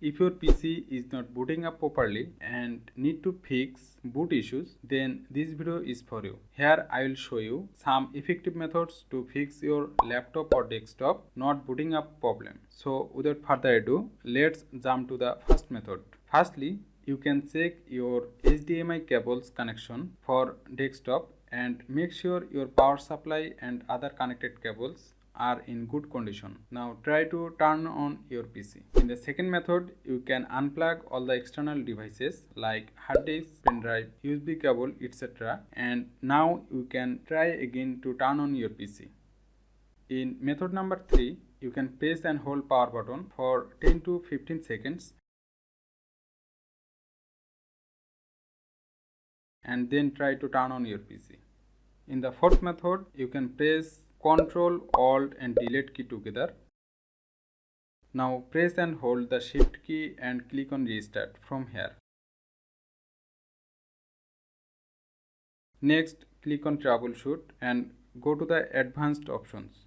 If your PC is not booting up properly and need to fix boot issues, then this video is for you. Here I will show you some effective methods to fix your laptop or desktop not booting up problem. So without further ado, let's jump to the first method. Firstly, you can check your HDMI cables connection for desktop and make sure your power supply and other connected cables are in good condition. Now try to turn on your PC. In the second method, you can unplug all the external devices like hard disk, pen drive, USB cable, etc. And now you can try again to turn on your PC. In method number 3, you can press and hold power button for 10 to 15 seconds and then try to turn on your PC. In the fourth method, you can press Ctrl, Alt and Delete key together. Now press and hold the Shift key and click on Restart from here. Next, click on Troubleshoot and go to the Advanced options.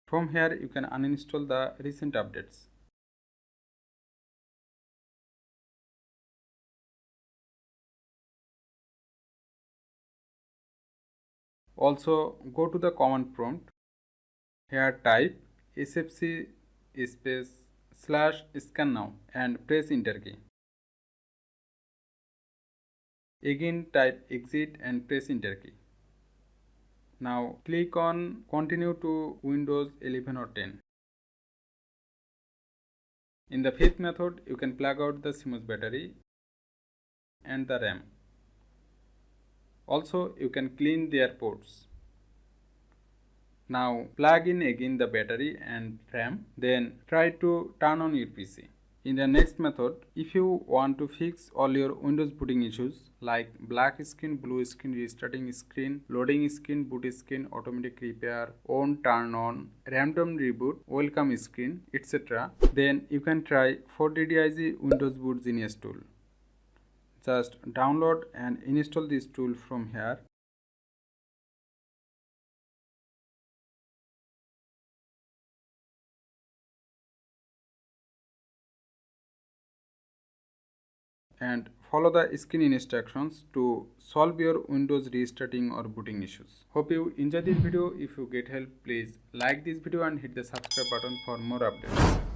From here, you can uninstall the recent updates. Also, go to the command prompt. Here type sfc /scan now and press enter key. Again type exit and press enter key. Now click on continue to Windows 11 or 10. In the fifth method, you can plug out the CMOS battery and the RAM. Also, you can clean their ports. Now plug in again the battery and RAM, then try to turn on your PC. In the next method, if you want to fix all your Windows booting issues like black screen, blue screen, restarting screen, loading screen, boot screen, automatic repair, on, turn on, random reboot, welcome screen, etc., then you can try 4DDIG Windows Boot Genius tool. Just download and install this tool from here. And follow the screen instructions to solve your Windows restarting or booting issues. Hope you enjoy this video. If you get help, please like this video and hit the subscribe button for more updates.